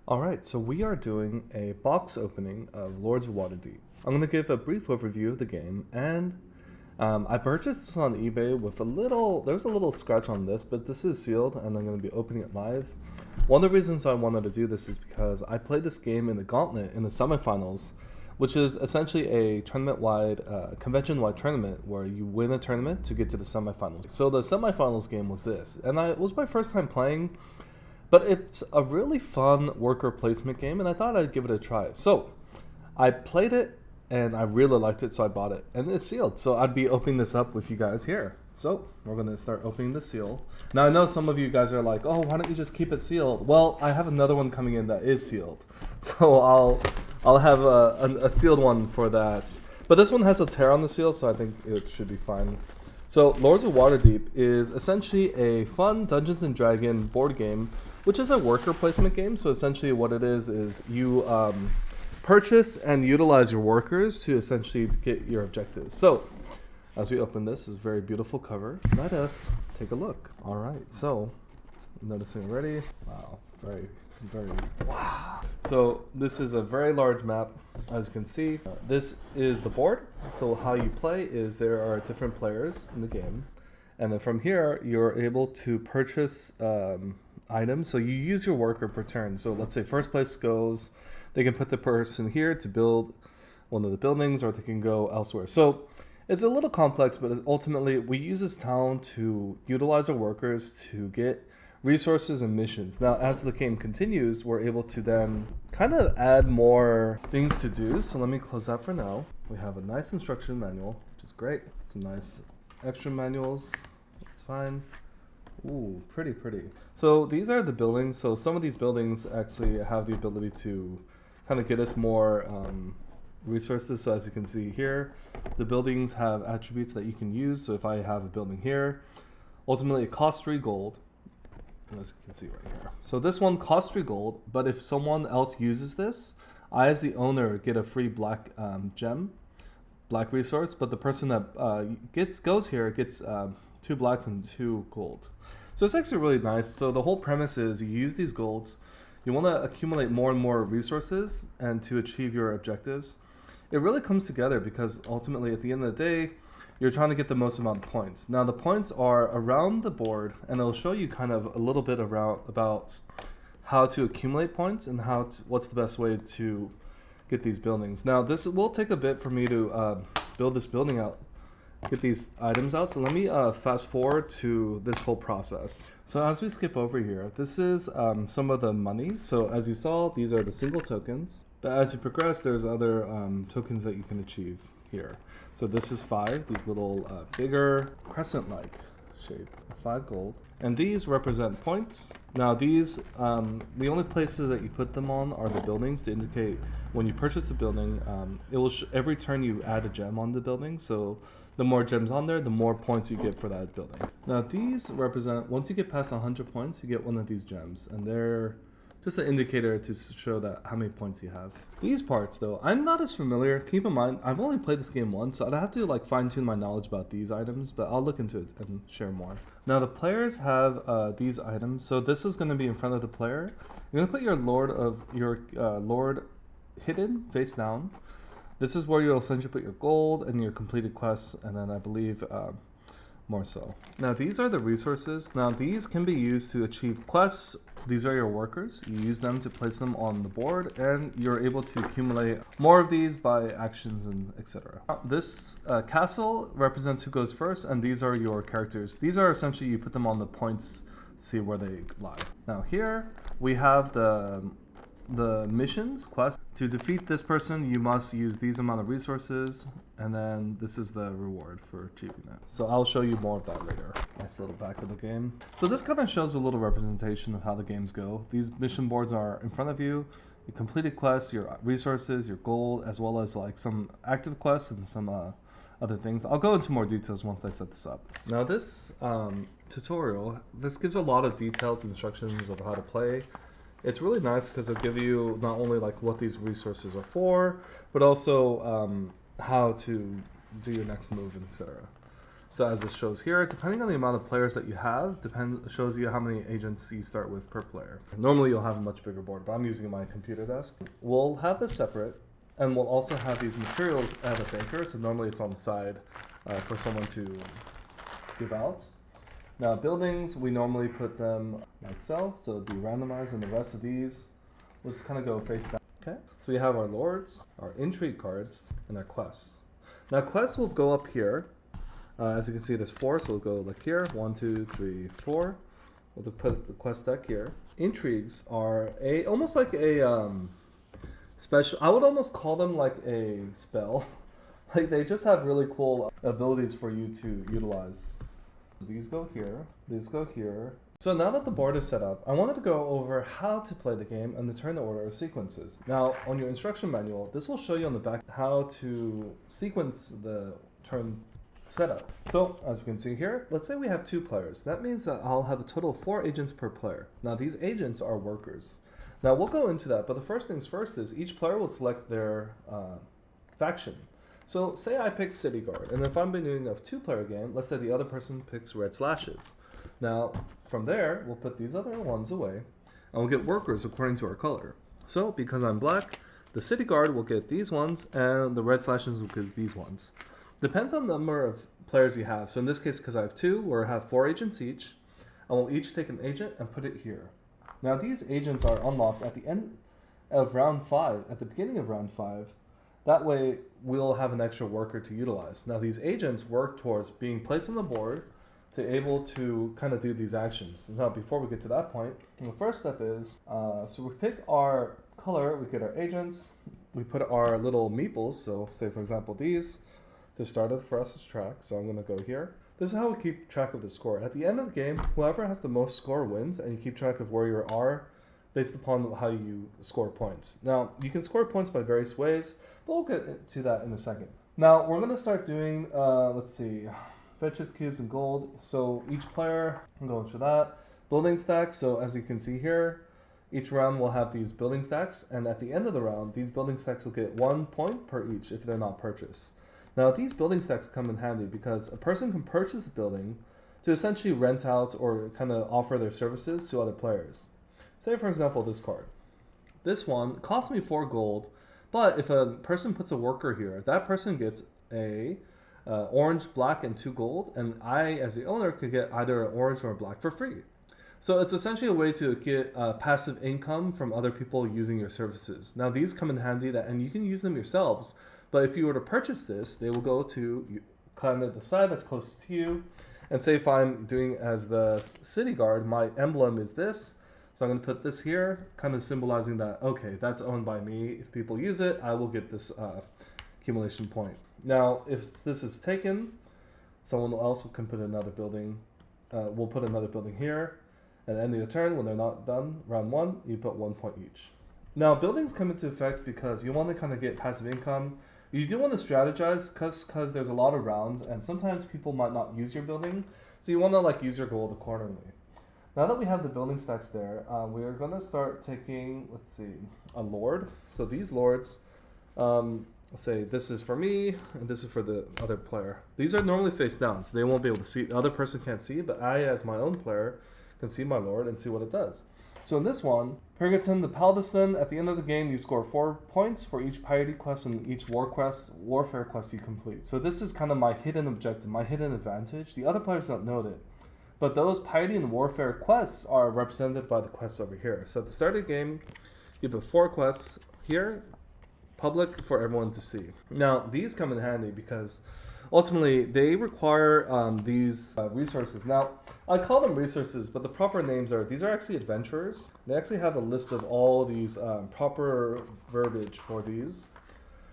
Alright, so we are doing a box opening of Lords of Waterdeep. I'm going to give a brief overview of the game, and I purchased this on eBay with there's a little scratch on this, but this is sealed, and I'm going to be opening it live. One of the reasons I wanted to do this is because I played this game in the Gauntlet in the semifinals, which is essentially a tournament-wide, convention-wide tournament where you win a tournament to get to the semifinals. So the semifinals game was this, and it was my first time playing. But it's a really fun worker placement game, and I thought I'd give it a try. So I played it, and I really liked it, so I bought it. And it's sealed, so I'd be opening this up with you guys here. So we're going to start opening the seal. Now, I know some of you guys are like, oh, why don't you just keep it sealed? Well, I have another one coming in that is sealed. So I'll have a sealed one for that. But this one has a tear on the seal, so I think it should be fine. So Lords of Waterdeep is essentially a fun Dungeons & Dragons board game, which is a worker placement game. So essentially what it is you purchase and utilize your workers to essentially get your objectives. So as we open this is a very beautiful cover. Let us take a look. All right, so noticing already. Wow, very, wow. So this is a very large map, as you can see. This is the board. So how you play is there are different players in the game. And then from here, you're able to purchase items. So you use your worker per turn. So let's say first place goes, they can put the person here to build one of the buildings, or they can go elsewhere. So it's a little complex, but ultimately we use this town to utilize our workers to get resources and missions. Now, as the game continues, we're able to then kind of add more things to do. So let me close that for now. We have a nice instruction manual, which is great. Some nice extra manuals. It's fine. Ooh, pretty. So these are the buildings. So some of these buildings actually have the ability to kind of get us more resources. So as you can see here, the buildings have attributes that you can use. So if I have a building here, ultimately it costs 3 gold. As you can see right here. So this one costs 3 gold, but if someone else uses this, I as the owner get a free black gem, black resource, but the person that goes here gets 2 blacks and 2 gold. So it's actually really nice. So the whole premise is you use these golds, you want to accumulate more and more resources and to achieve your objectives. It really comes together because ultimately at the end of the day, you're trying to get the most amount of points. Now the points are around the board, and it'll show you kind of a little bit about how to accumulate points and what's the best way to get these buildings. Now this will take a bit for me to build this building out, get these items out. So let me fast forward to this whole process. So as we skip over here, this is some of the money. So as you saw, these are the single tokens, but as you progress, there's other tokens that you can achieve here. So this is 5, these little bigger crescent-like shape, 5 gold. And these represent points. Now these, the only places that you put them on are the buildings to indicate when you purchase the building, it will every turn you add a gem on the building. So the more gems on there, the more points you get for that building. Now these represent, once you get past 100 points, you get one of these gems. And they're just an indicator to show that how many points you have. These parts though, I'm not as familiar. Keep in mind, I've only played this game once, so I'd have to like fine tune my knowledge about these items, but I'll look into it and share more. Now the players have these items. So this is going to be in front of the player. You're going to put your Lord hidden face down. This is where you'll essentially put your gold and your completed quests, and then I believe more so. Now these are the resources. Now these can be used to achieve quests. These are your workers. You use them to place them on the board, and you're able to accumulate more of these by actions and etc. This castle represents who goes first, and these are your characters. These are essentially, you put them on the points, see where they lie. Now here we have the missions quest. To defeat this person, you must use these amount of resources, and then this is the reward for achieving that. So I'll show you more of that later. Nice little back of the game. So this kind of shows a little representation of how the games go. These mission boards are in front of you. Your completed quests, your resources, your gold, as well as like some active quests and some other things. I'll go into more details once I set this up. Now this tutorial, this gives a lot of detailed instructions of how to play. It's really nice because it'll give you not only like what these resources are for, but also how to do your next move, and etc. So as it shows here, depending on the amount of players that you have, shows you how many agents you start with per player. Normally you'll have a much bigger board, but I'm using my computer desk. We'll have this separate, and we'll also have these materials at a banker, so normally it's on the side for someone to give out. Now buildings, we normally put them like so it'll be randomized, and the rest of these, we'll just kind of go face down. Okay, so we have our lords, our intrigue cards, and our quests. Now quests will go up here. As you can see, there's 4, so we'll go like here, 1, 2, 3, 4. We'll put the quest deck here. Intrigues are almost like a special. I would almost call them like a spell. Like they just have really cool abilities for you to utilize. These go here. These go here. So now that the board is set up, I wanted to go over how to play the game and the turn order of sequences. Now, on your instruction manual, this will show you on the back how to sequence the turn setup. So as we can see here, let's say we have 2 players. That means that I'll have a total of 4 agents per player. Now these agents are workers. Now we'll go into that, but the first things first is each player will select their faction. So say I pick City Guard, and if I'm doing a 2-player game, let's say the other person picks Red Slashes. Now from there, we'll put these other ones away, and we'll get workers according to our color. So because I'm black, the City Guard will get these ones, and the Red Slashes will get these ones. Depends on the number of players you have. So in this case, because I have 2, we'll have 4 agents each. And we'll each take an agent and put it here. Now these agents are unlocked at the end of round 5, at the beginning of round 5. That way we'll have an extra worker to utilize. Now these agents work towards being placed on the board to able to kind of do these actions. Now before we get to that point, the first step is, so we pick our color, we get our agents, we put our little meeples, so say for example these, to start it for us to track. So I'm going to go here. This is how we keep track of the score. At the end of the game, whoever has the most score wins, and you keep track of where you are based upon how you score points. Now, you can score points by various ways, but we'll get to that in a second. Now, we're going to start doing, let's see, fetches, cubes, and gold. So each player, I'm going for that. Building stacks, so as you can see here, each round will have these building stacks, and at the end of the round, these building stacks will get 1 point per each if they're not purchased. Now these building stacks come in handy because a person can purchase a building to essentially rent out or kind of offer their services to other players. Say for example this card. This one cost me 4 gold, but if a person puts a worker here, that person gets a orange, black, and 2 gold, and I as the owner could get either an orange or a black for free. So it's essentially a way to get passive income from other people using your services. Now these come in handy, and you can use them yourselves. But if you were to purchase this, they will go to kind of the side that's closest to you. And say if I'm doing as the City Guard, my emblem is this. So I'm going to put this here, kind of symbolizing that, okay, that's owned by me. If people use it, I will get this accumulation point. Now, if this is taken, someone else can put another building. We'll put another building here. At the end of the turn, when they're not done, round 1, you put 1 point each. Now, buildings come into effect because you want to kind of get passive income. You do want to strategize because there's a lot of rounds, and sometimes people might not use your building, so you want to like use your gold accordingly. Now that we have the building stacks there, we are going to start taking, let's see, a lord. So these lords, say this is for me, and this is for the other player. These are normally face down, so they won't be able to see. The other person can't see, but I, as my own player, can see my lord and see what it does. So in this one, Purgaton the Palderston, at the end of the game, you score 4 points for each piety quest and each warfare quest you complete. So this is kind of my hidden objective, my hidden advantage. The other players don't know it. But those piety and warfare quests are represented by the quest over here. So at the start of the game, you put 4 quests here, public for everyone to see. Now, these come in handy because ultimately they require these resources. Now, I call them resources, but the proper names are, these are actually adventurers. They actually have a list of all these proper verbiage for these.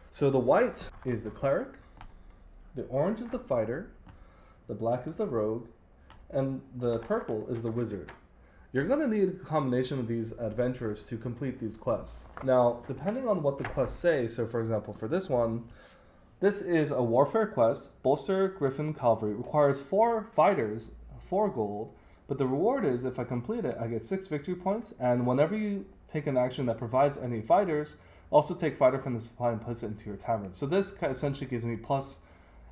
So the white is the cleric, the orange is the fighter, the black is the rogue, and the purple is the wizard. You're going to need a combination of these adventurers to complete these quests. Now, depending on what the quests say, so for example, for this one, this is a warfare quest. Bolster Griffin Cavalry requires 4 fighters, 4 gold, but the reward is if I complete it, I get 6 victory points, and whenever you take an action that provides any fighters, also take fighter from the supply and place it into your tavern. So this essentially gives me plus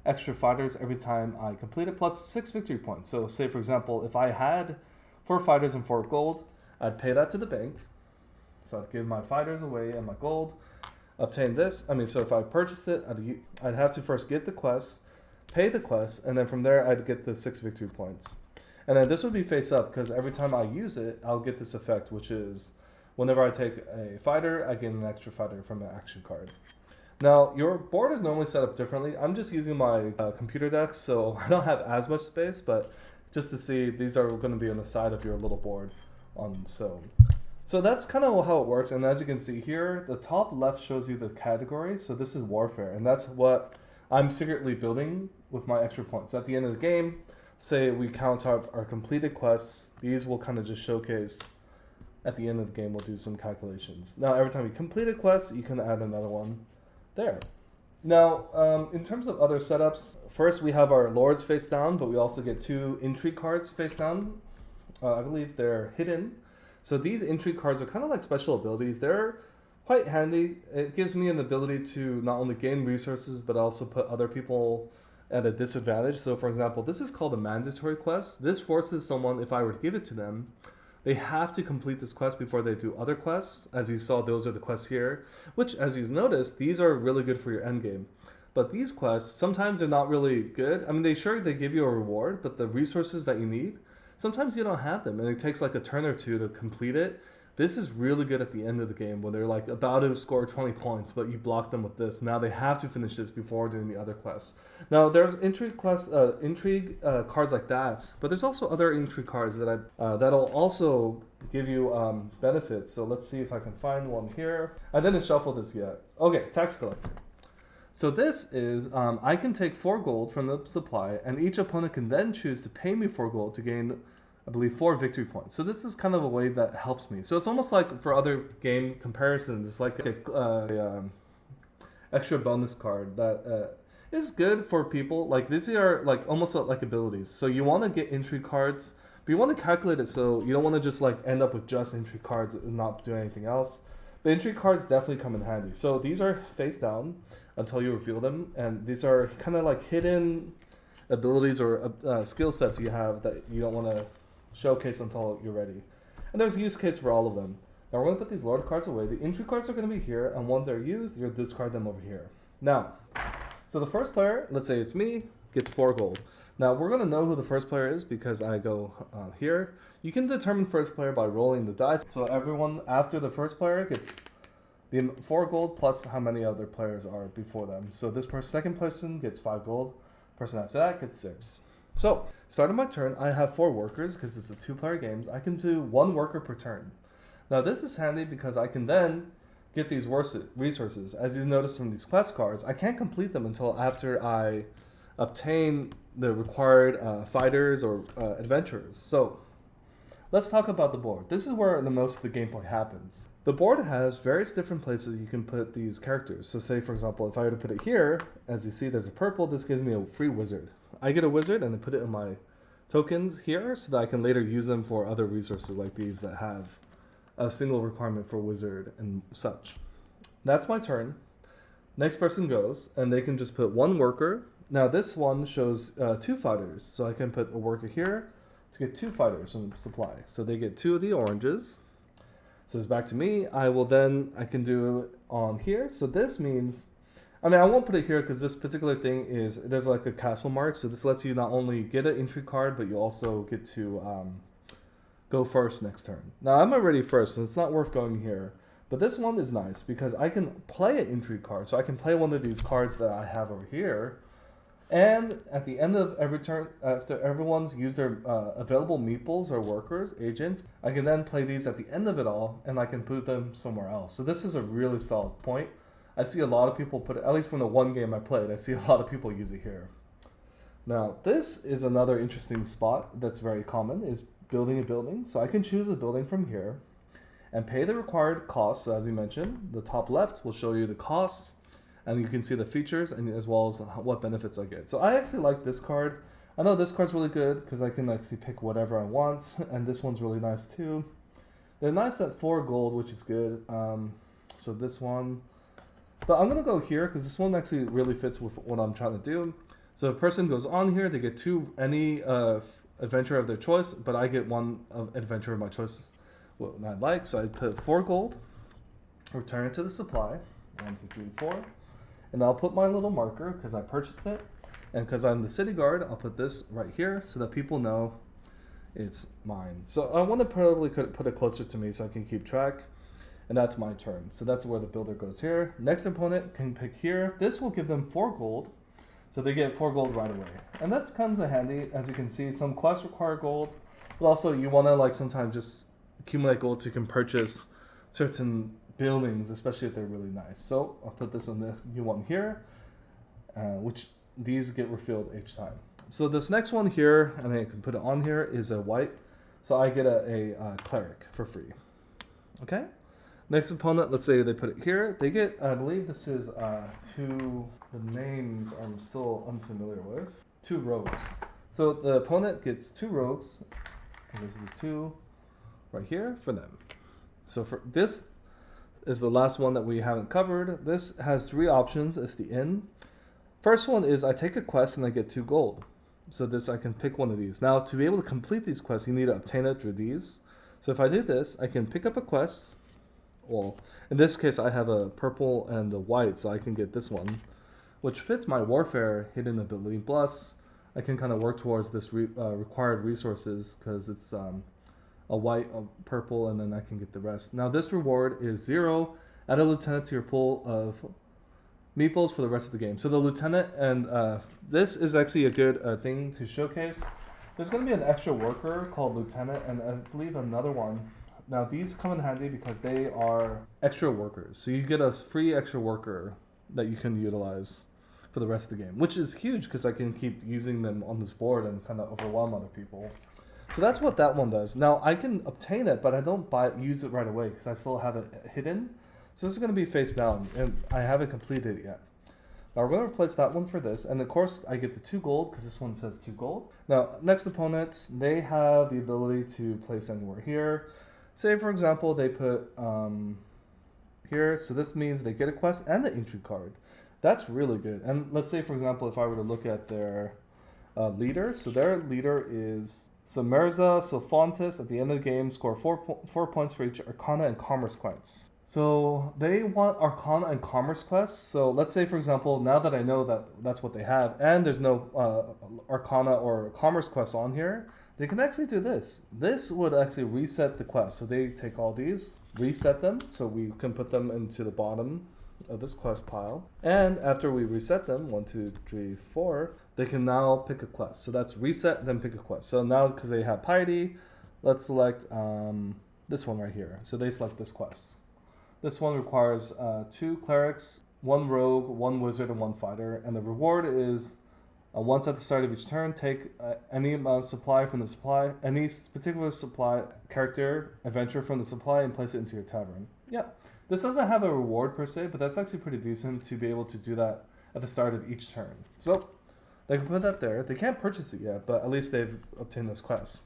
extra fighters every time I complete it, plus 6 victory points. So say for example, if I had 4 fighters and 4 gold, I'd pay that to the bank. So I'd give my fighters away and my gold, obtain this. So if I purchased it, I'd have to first get the quest, pay the quest, and then from there I'd get the 6 victory points. And then this would be face up, because every time I use it, I'll get this effect, which is whenever I take a fighter, I get an extra fighter from an action card. Now, your board is normally set up differently. I'm just using my computer deck, so I don't have as much space, but just to see, these are going to be on the side of your little board. So that's kind of how it works. And as you can see here, the top left shows you the category. So this is warfare, and that's what I'm secretly building with my extra points. At the end of the game, say we count up our completed quests, these will kind of just showcase. At the end of the game, we'll do some calculations. Now, every time you complete a quest, you can add another one there. Now, in terms of other setups, first we have our lords face down, but we also get 2 intrigue cards face down. I believe they're hidden. So these intrigue cards are kind of like special abilities. They're quite handy. It gives me an ability to not only gain resources, but also put other people at a disadvantage. So for example, this is called a mandatory quest. This forces someone, if I were to give it to them, they have to complete this quest before they do other quests. As you saw, those are the quests here, which, as you've noticed, these are really good for your endgame. But these quests, sometimes they're not really good. They give you a reward, but the resources that you need, sometimes you don't have them, and it takes like a turn or two to complete it. This is really good at the end of the game when they're like about to score 20 points, but you block them with this. Now they have to finish this before doing the other quests. Now there's intrigue cards like that, but there's also other intrigue cards that that'll also give you benefits. So let's see if I can find one here. I didn't shuffle this yet. Okay, tax collector. So this is, I can take 4 gold from the supply, and each opponent can then choose to pay me 4 gold to gain, I believe, 4 victory points. So this is kind of a way that helps me. So it's almost like for other game comparisons, it's like a extra bonus card that is good for people. Like these are like almost like abilities. So you want to get intrigue cards, but you want to calculate it so you don't want to just like end up with just intrigue cards and not do anything else. The intrigue cards definitely come in handy. So these are face down until you reveal them, and these are kind of like hidden abilities or skill sets you have that you don't want to showcase until you're ready. And there's a use case for all of them. Now we're going to put these lord cards away. The intrigue cards are going to be here, and when they're used, you'll discard them over here. Now, so the first player, let's say it's me, gets 4 gold. Now we're going to know who the first player is because I go here. You can determine first player by rolling the dice. So everyone after the first player gets the 4 gold plus how many other players are before them. So this second person gets 5 gold. Person after that gets 6. So, starting my turn, I have 4 workers because it's a 2-player game. I can do 1 worker per turn. Now this is handy because I can then get these resources. As you notice from these quest cards, I can't complete them until after I obtain the required fighters or adventurers. So, let's talk about the board. This is where the most of the gameplay happens. The board has various different places you can put these characters. So say, for example, if I were to put it here, as you see there's a purple, this gives me a free wizard. I get a wizard and then put it in my tokens here so that I can later use them for other resources like these that have a single requirement for wizard and such. That's my turn. Next person goes, and they can just put 1 worker. Now this one shows 2 fighters, so I can put a worker here to get 2 fighters from supply. So they get 2 of the oranges. So it's back to me. I can do it on here. So this means, I won't put it here because this particular thing is, there's like a castle mark. So this lets you not only get an intrigue card, but you also get to go first next turn. Now I'm already first, so it's not worth going here. But this one is nice because I can play an intrigue card. So I can play one of these cards that I have over here. And at the end of every turn, after everyone's used their available meeples or workers, agents, I can then play these at the end of it all, and I can put them somewhere else. So this is a really solid point. I see a lot of people put it, at least from the one game I played, I see a lot of people use it here. Now, this is another interesting spot that's very common, is building a building. So I can choose a building from here and pay the required costs. So as you mentioned, the top left will show you the costs, and you can see the features and as well as what benefits I get. So I actually like this card. I know this card's really good because I can actually pick whatever I want, and this one's really nice too. They're nice at 4 gold, which is good. So this one, but I'm gonna go here because this one actually really fits with what I'm trying to do. So if a person goes on here, they get any adventure of their choice, but I get one adventure of my choice what I like. So I put 4 gold, return it to the supply, 1, 2, 3, 4, and I'll put my little marker because I purchased it, and because I'm the city guard, I'll put this right here so that people know it's mine. So I want to probably put it closer to me so I can keep track. And that's my turn. So that's where the builder goes here. Next opponent can pick here. This will give them 4 gold. So they get 4 gold right away. And that comes in handy. As you can see, some quests require gold. But also you want to like sometimes just accumulate gold so you can purchase certain buildings, especially if they're really nice. So I'll put this in the new one here, which these get refilled each time. So this next one here, and then I can put it on here, is a white. So I get a cleric for free. Okay? Next opponent, let's say they put it here. They get, I believe this is 2, the names I'm still unfamiliar with. 2 rogues. So the opponent gets 2 rogues. And there's the 2 right here for them. So for this is the last one that we haven't covered. This has 3 options. It's the inn. First one is I take a quest and I get 2 gold. So this, I can pick one of these. Now to be able to complete these quests, you need to obtain it through these. So if I do this, I can pick up a quest. Well, in this case, I have a purple and a white, so I can get this one, which fits my warfare hidden ability. Plus, I can kind of work towards this required resources because it's a white, a purple, and then I can get the rest. Now, this reward is 0. Add a lieutenant to your pool of meeples for the rest of the game. So the lieutenant, and this is actually a good thing to showcase. There's going to be an extra worker called lieutenant, and I believe another one. Now these come in handy because they are extra workers. So you get a free extra worker that you can utilize for the rest of the game, which is huge because I can keep using them on this board and kind of overwhelm other people. So that's what that one does. Now I can obtain it, but I don't use it right away because I still have it hidden. So this is going to be face down, and I haven't completed it yet. Now we're going to replace that one for this, and of course I get the 2 gold because this one says 2 gold. Now next opponent, they have the ability to place anywhere here. Say, for example, they put here, so this means they get a quest and the entry card. That's really good. And let's say, for example, if I were to look at their leader, so their leader is Samerza Sophantis. At the end of the game, score 4 points for each Arcana and Commerce quests. So they want Arcana and Commerce quests. So let's say, for example, now that I know that that's what they have, and there's no Arcana or Commerce quests on here, they can actually do this. This would actually reset the quest. So they take all these, reset them, so we can put them into the bottom of this quest pile. And after we reset them, 1, 2, 3, 4, they can now pick a quest. So that's reset, then pick a quest. So now because they have piety, let's select this one right here. So they select this quest. This one requires 2 clerics, 1 rogue, 1 wizard, and 1 fighter. And the reward is once at the start of each turn, take any amount of supply from the supply, any particular supply character adventure from the supply, and place it into your tavern. Yeah, this doesn't have a reward per se, but that's actually pretty decent to be able to do that at the start of each turn. So they can put that there. They can't purchase it yet, but at least they've obtained those quests.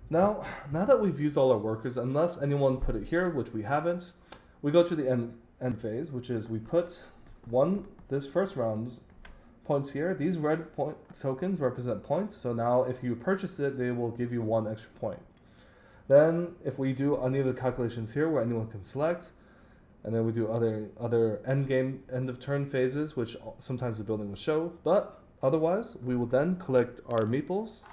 Now that we've used all our workers, unless anyone put it here, which we haven't, we go to the end phase, which is we put this first round points here. These red point tokens represent points, so now if you purchase it, they will give you 1 extra point. Then if we do any of the calculations here where anyone can select, and then we do other end of turn phases, which sometimes the building will show, but otherwise we will then collect our meeples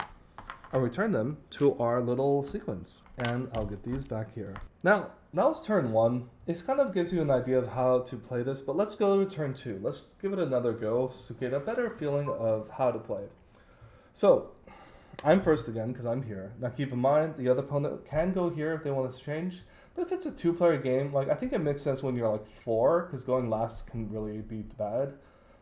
and return them to our little sequence. And I'll get these back here. Now it's turn 1. It kind of gives you an idea of how to play this, but let's go to turn 2. Let's give it another go to get a better feeling of how to play. So I'm first again because I'm here. Now keep in mind, the other opponent can go here if they want to change, but if it's a 2-player game, like I think it makes sense when you're like 4, because going last can really be bad.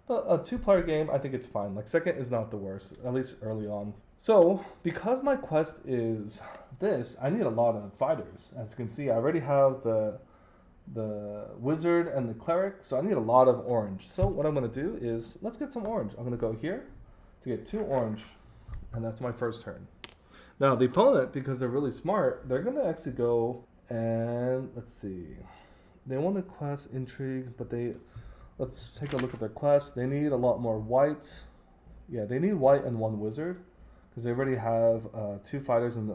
But a 2-player game, I think it's fine. Like second is not the worst, at least early on. So because my quest is this, I need a lot of fighters. As you can see, I already have the wizard and the cleric, so I need a lot of orange. So what I'm going to do is, let's get some orange. I'm going to go here to get 2 orange, and that's my first turn. Now the opponent, because they're really smart, they're going to actually go and, let's see, they want the quest intrigue, but let's take a look at their quest. They need a lot more white, Yeah, they need white and one wizard because they already have 2 fighters and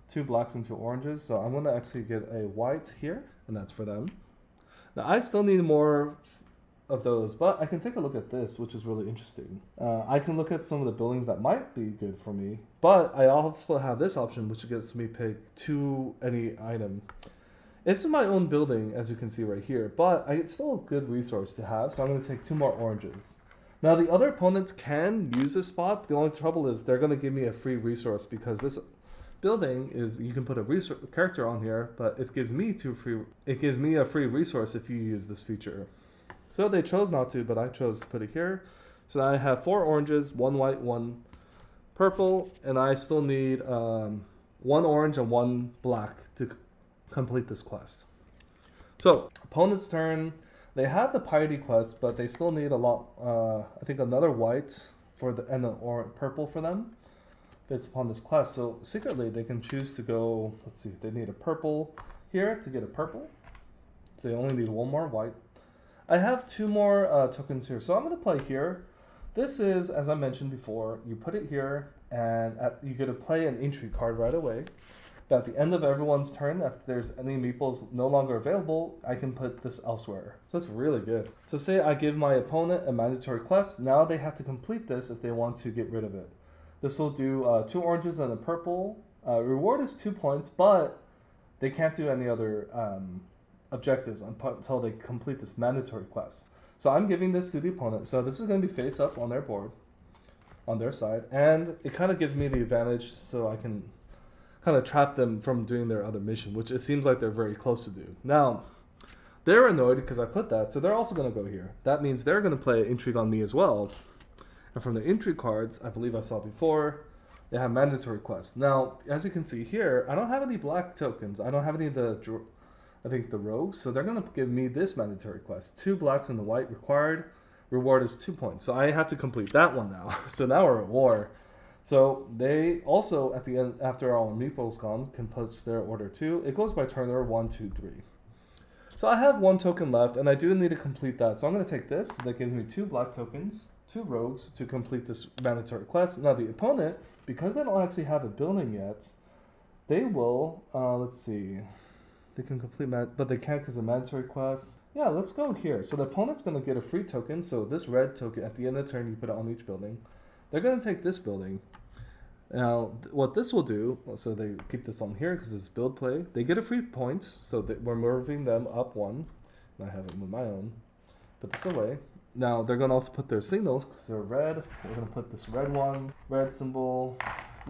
2 blacks and 2 oranges. So I'm going to actually get a white here, and that's for them. Now I still need more of those, but I can take a look at this, which is really interesting. I can look at some of the buildings that might be good for me, but I also have this option, which gets me pick 2 any item. It's my own building, as you can see right here, but it's still a good resource to have, so I'm going to take 2 more oranges. Now, the other opponents can use this spot. The only trouble is they're going to give me a free resource because this building is, you can put a character on here, but it gives me a free resource if you use this feature. So they chose not to, but I chose to put it here. So I have 4 oranges, 1 white, 1 purple, and I still need 1 orange and 1 black to complete this quest. So opponent's turn. They have the piety quest, but they still need a lot. I think another white for the and an purple for them, based upon this quest. So secretly they can choose to go. Let's see. They need a purple here to get a purple. So they only need 1 more white. I have 2 more tokens here, so I'm going to play here. This is, as I mentioned before, you put it here, and you get to play an entry card right away. But at the end of everyone's turn, if there's any meeples no longer available, I can put this elsewhere. So it's really good. So say I give my opponent a mandatory quest. Now they have to complete this if they want to get rid of it. This will do 2 oranges and a purple. Reward is 2 points, but they can't do any other objectives until they complete this mandatory quest. So I'm giving this to the opponent. So this is going to be face up on their board, on their side. And it kind of gives me the advantage so I can kind of trap them from doing their other mission, which it seems like they're very close to do. Now, they're annoyed because I put that, so they're also going to go here. That means they're going to play intrigue on me as well. And from the intrigue cards, I believe I saw before, they have mandatory quests. Now, as you can see here, I don't have any black tokens. I don't have any of the, I think, the rogues. So they're going to give me this mandatory quest. 2 blacks and the white required. Reward is 2 points. So I have to complete that one now. So now we're at war. So they also, at the end, after all meeples gone, can push their order 2. It goes by turn order 1, 2, 3. So I have 1 token left, and I do need to complete that. So I'm going to take this. That gives me 2 black tokens, 2 rogues to complete this mandatory quest. Now the opponent, because they don't actually have a building yet, they will, let's see, they can complete, but they can't because of mandatory quest. Yeah, let's go here. So the opponent's going to get a free token. So this red token, at the end of the turn, you put it on each building. They're going to take this building. Now, what this will do, so they keep this on here because it's build play. They get a free point, so that we're moving them up 1. And I have it with my own. Put this away. Now, they're going to also put their signals because they're red. We're going to put this red one, red symbol.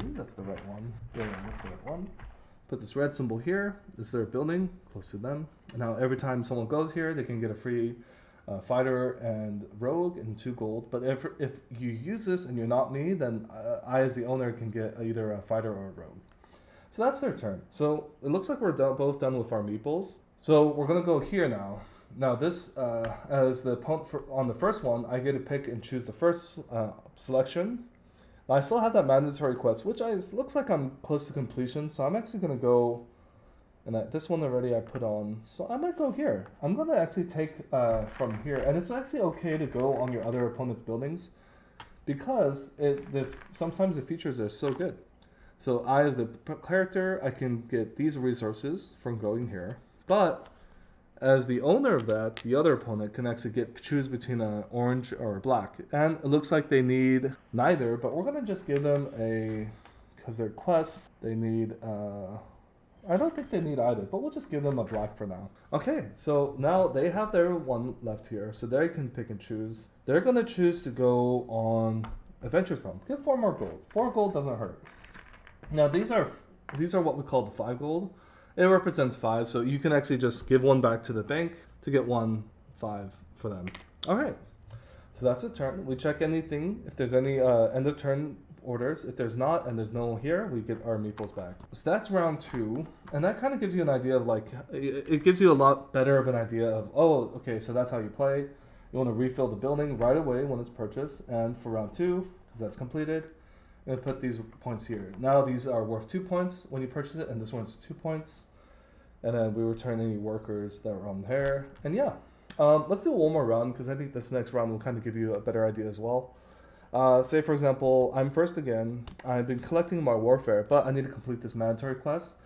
Ooh, that's the right one. Yeah, that's the right one. Put this red symbol here. This is their building, close to them. Now, every time someone goes here, they can get a free fighter and rogue and 2 gold. But if you use this and you're not me, then I as the owner can get either a fighter or a rogue. So that's their turn. So it looks like we're both done with our meeples. So we're going to go here now. Now this, as the opponent on the first one, I get to pick and choose the first selection. Now I still have that mandatory quest, which looks like I'm close to completion. So I'm actually going to go. And this one already I put on, so I might go here. I'm going to actually take from here, and it's actually okay to go on your other opponent's buildings because sometimes the features are so good. So I, as the character, I can get these resources from going here, but as the owner of that, the other opponent can actually choose between an orange or a black. And it looks like they need neither, but we're going to just give them because they're quests, they need... I don't think they need either, but we'll just give them a black for now. Okay, so now they have their 1 left here, so they can pick and choose. They're going to choose to go on Adventures Realm. Get 4 more gold. 4 gold doesn't hurt. Now these are what we call the 5 gold. It represents 5, so you can actually just give 1 back to the bank to get 1 5 for them. All right, so that's the turn. We check anything if there's any end of turn orders. If there's not and there's no here, we get our meeples back. So that's round 2, and that kind of gives you an idea of it gives you a lot better of an idea of, oh, okay, so that's how you play. You want to refill the building right away when it's purchased, and for round 2, because that's completed, I'm going to put these points here. Now these are worth 2 points when you purchase it, and this one's 2 points, and then we return any workers that are on there, and yeah. Let's do one more round because I think this next round will kind of give you a better idea as well. Say for example, I'm first again. I've been collecting my warfare, but I need to complete this mandatory quest.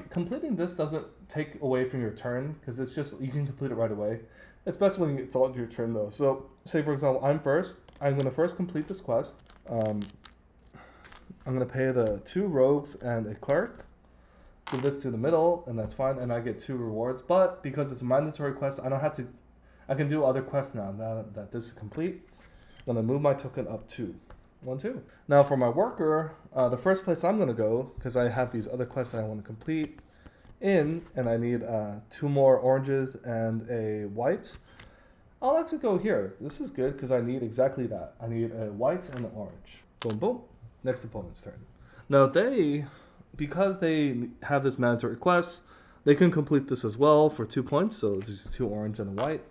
Completing this doesn't take away from your turn because it's just you can complete it right away. It's best when it's all your turn though. So say for example, I'm first. I'm gonna first complete this quest. I'm gonna pay the 2 rogues and a clerk. Give this to the middle, and that's fine. And I get 2 rewards. But because it's a mandatory quest, I don't have to. I can do other quests now that this is complete. I'm gonna move my token up 2. 1, 2. Now for my worker, the first place I'm gonna go, because I have these other quests that I want to complete and I need 2 more oranges and a white. I'll actually go here. This is good because I need exactly that. I need a white and an orange. Boom, boom. Next opponent's turn. Now because they have this mandatory quest, they can complete this as well for 2 points. So there's 2 orange and a white.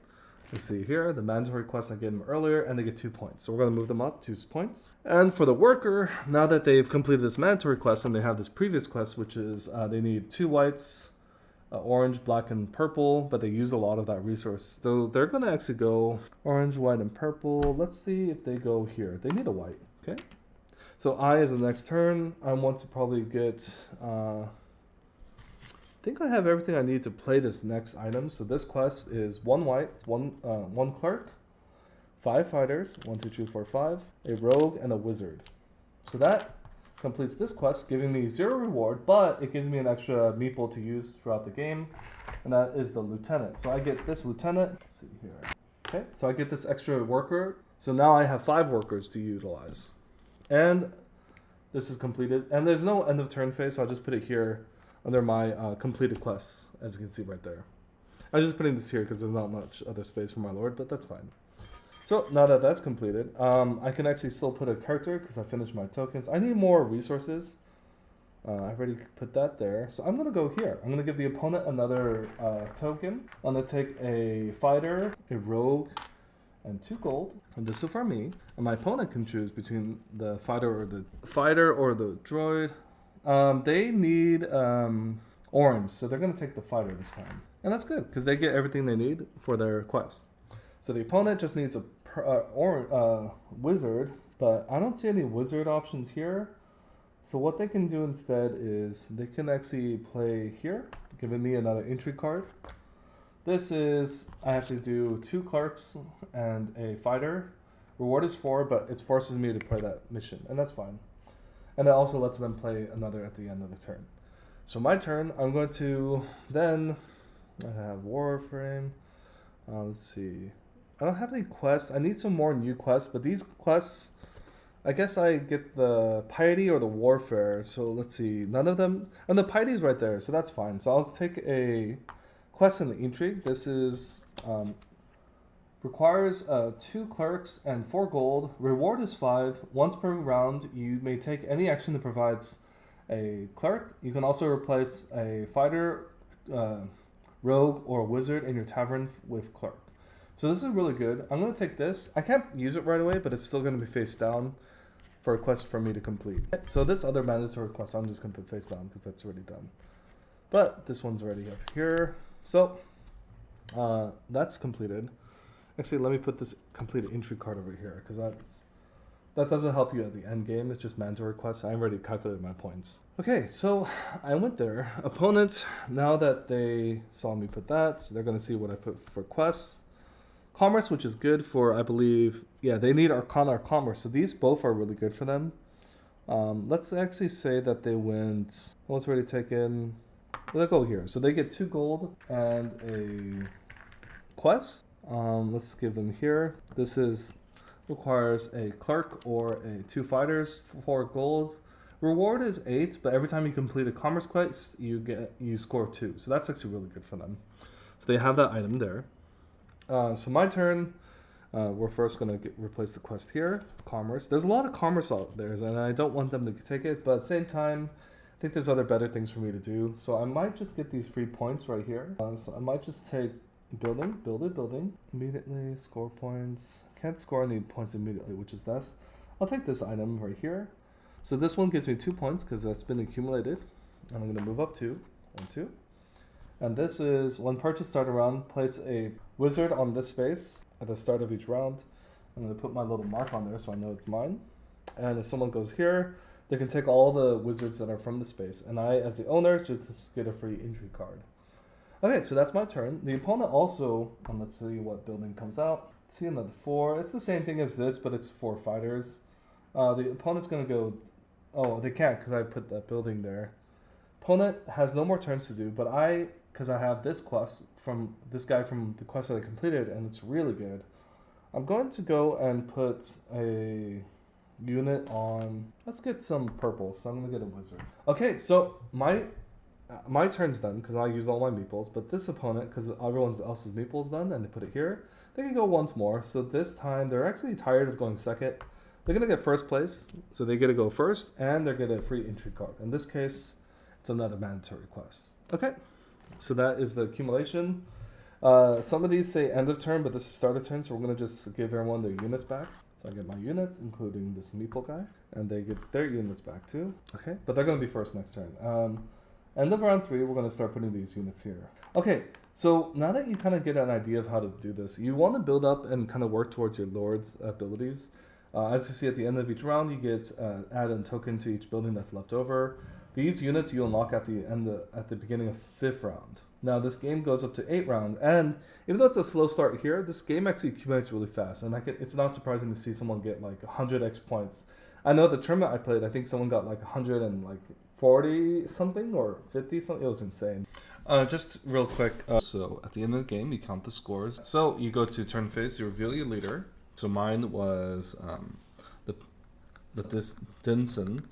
You see here, the mandatory quest I gave them earlier, and they get 2 points. So we're going to move them up 2 points. And for the worker, now that they've completed this mandatory quest and they have this previous quest, which is they need 2 whites, orange, black, and purple, but they use a lot of that resource. So they're going to actually go orange, white, and purple. Let's see if they go here. They need a white, okay? So I, as the next turn, I want to probably get... I think I have everything I need to play this next item. So this quest is 1 white, 1 clerk, 5 fighters, 1, 2, 3, 4, 5, a rogue, and a wizard. So that completes this quest, giving me 0 reward, but it gives me an extra meeple to use throughout the game, and that is the lieutenant. So I get this lieutenant. Let's see here. Okay, so I get this extra worker. So now I have 5 workers to utilize, and this is completed. And there's no end of turn phase, so I'll just put it here under my completed quests, as you can see right there. I'm just putting this here because there's not much other space for my lord, but that's fine. So now that that's completed, I can actually still put a character because I finished my tokens. I need more resources. I've already put that there. So I'm going to go here. I'm going to give the opponent another token. I'm going to take a fighter, a rogue, and 2 gold. And this is for me. And my opponent can choose between the fighter or the droid. They need orange, so they're going to take the fighter this time. And that's good, because they get everything they need for their quest. So the opponent just needs a wizard, but I don't see any wizard options here. So what they can do instead is they can actually play here, giving me another entry card. This is, I have to do 2 clerks and a fighter. Reward is 4, but it forces me to play that mission, and that's fine. And it also lets them play another at the end of the turn. So my turn, I'm going to then, I have Warframe. Let's see. I don't have any quests. I need some more new quests, but these quests, I guess I get the Piety or the Warfare. So let's see, none of them, and the Piety is right there, so that's fine. So I'll take a quest in the Intrigue. This is, requires 2 clerks and 4 gold. Reward is 5. Once per round, you may take any action that provides a clerk. You can also replace a fighter, rogue, or wizard in your tavern with clerk. So this is really good. I'm going to take this. I can't use it right away, but it's still going to be face down for a quest for me to complete. So this other mandatory quest, I'm just going to put face down because that's already done. But this one's already up here. So that's completed. Actually, let me put this completed entry card over here because that doesn't help you at the end game. It's just mandatory quests. I already calculated my points. Okay, so I went there. Opponents, now that they saw me put that, so they're going to see what I put for quests. Commerce, which is good for, I believe, yeah, they need Arcana or Commerce. So these both are really good for them. Let's actually say that they went, what's already taken? Let's go here. So they get 2 gold and a quest. Let's give them here. This requires a clerk or 2 fighters, 4 golds. Reward is 8, but every time you complete a commerce quest, you score 2. So that's actually really good for them. So they have that item there. So my turn. We're first going to replace the quest here, commerce. There's a lot of commerce out there, and I don't want them to take it, but at the same time, I think there's other better things for me to do. So I might just get these free points right here. So I might just take building, immediately, score points. Can't score any points immediately, which is this. I'll take this item right here. So this one gives me 2 points because that's been accumulated. And I'm going to move up 2, 1, 2. And this is when purchase start a round, place a wizard on this space at the start of each round. I'm going to put my little mark on there so I know it's mine. And if someone goes here, they can take all the wizards that are from the space. And I, as the owner, just get a free entry card. Okay, so that's my turn. The opponent also, and let's see what building comes out. Let's see another 4. It's the same thing as this, but it's 4 fighters. The opponent's going to go... Oh, they can't because I put that building there. Opponent has no more turns to do, but because I have this quest from this guy from the quest that I completed, and it's really good, I'm going to go and put a unit on... Let's get some purple, so I'm going to get a wizard. Okay, so my turn's done because I used all my meeples, but this opponent, because everyone else's meeple's done and they put it here, they can go once more. So this time they're actually tired of going second. They're going to get first place, so they get to go first, and they're going to get a free entry card. In this case, it's another mandatory quest. Okay, so that is the accumulation. Some of these say end of turn, but this is start of turn, so we're going to just give everyone their units back. So I get my units, including this meeple guy, and they get their units back too. Okay, but they're going to be first next turn. End of round 3, we're going to start putting these units here. Okay, so now that you kind of get an idea of how to do this, you want to build up and kind of work towards your Lord's abilities. As you see at the end of each round, you get add a token to each building that's left over. These units you unlock at the beginning of 5th round. Now this game goes up to 8th round, and even though it's a slow start here, this game actually accumulates really fast, and it's not surprising to see someone get like 100 X points. I know the tournament I played, I think someone got like 140 something or 50 something. It was insane. Just real quick, so at the end of the game, you count the scores. So you go to turn phase, you reveal your leader. So mine was the Dinson,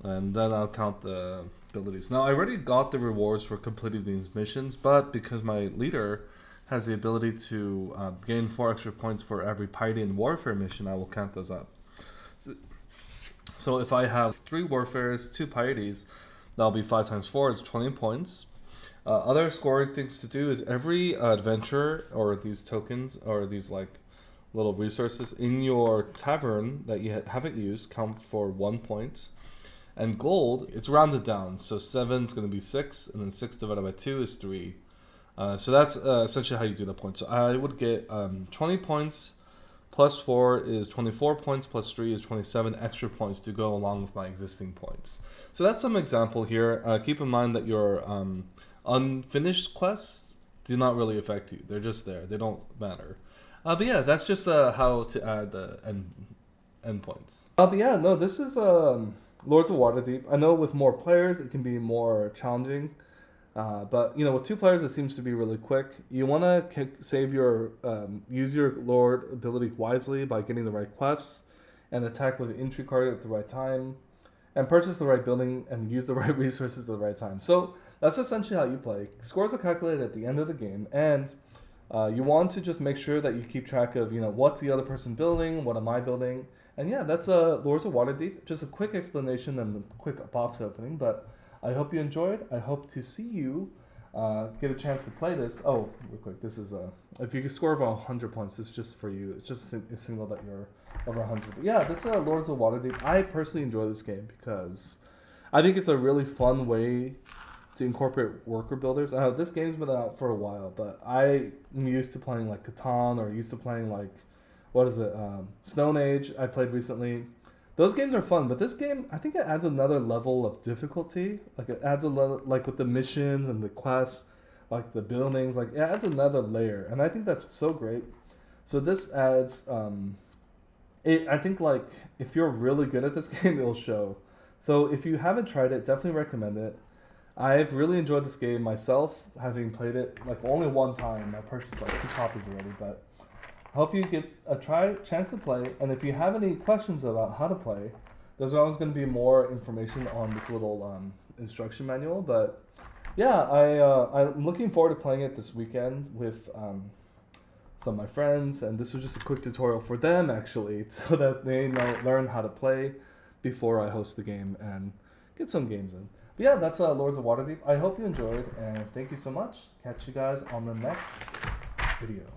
and then I'll count the abilities. Now I already got the rewards for completing these missions, but because my leader has the ability to gain 4 extra points for every piety and warfare mission, I will count those up. So if I have 3 warfares, 2 pieties, that'll be 5 times 4 is 20 points. Other scoring things to do is every adventure or these tokens or these like little resources in your tavern that you haven't used count for 1 point. And gold, it's rounded down. So 7 is going to be 6, and then 6 divided by 2 is 3. So that's essentially how you do the points. So I would get 20 points. Plus 4 is 24 points, plus 3 is 27 extra points to go along with my existing points. So that's some example here. Keep in mind that your unfinished quests do not really affect you. They're just there. They don't matter. But yeah, that's just how to add the endpoints. But yeah, no, this is Lords of Waterdeep. I know with more players, it can be more challenging. But you know, with 2 players, it seems to be really quick. You want to save your use your Lord ability wisely by getting the right quests and attack with an entry card at the right time, and purchase the right building and use the right resources at the right time. So that's essentially how you play. Scores are calculated at the end of the game, and you want to just make sure that you keep track of, you know, what's the other person building, what am I building, and yeah, that's Lords of Waterdeep. Just a quick explanation and a quick box opening, but I hope you enjoyed. I hope to see you get a chance to play this. Oh, real quick, this is if you can score over 100 points, it's just for you. It's just a signal that you're over 100. But yeah, this is Lords of Waterdeep. I personally enjoy this game because I think it's a really fun way to incorporate worker builders. This game's been out for a while, but I am used to playing like Catan or used to playing like, what is it, Stone Age I played recently. Those games are fun, but this game, I think it adds another level of difficulty. Like it adds a level, like with the missions and the quests, like the buildings, like it adds another layer, and I think that's so great. So this adds, I think like if you're really good at this game, it'll show. So if you haven't tried it, definitely recommend it. I've really enjoyed this game myself, having played it like only one time. I purchased like 2 copies already, but I hope you get a chance to play. And if you have any questions about how to play, there's always going to be more information on this little instruction manual. But yeah, I'm looking forward to playing it this weekend with some of my friends, and this was just a quick tutorial for them actually, so that they learn how to play before I host the game and get some games in. But yeah, that's Lords of Waterdeep. I hope you enjoyed, and thank you so much. Catch you guys on the next video.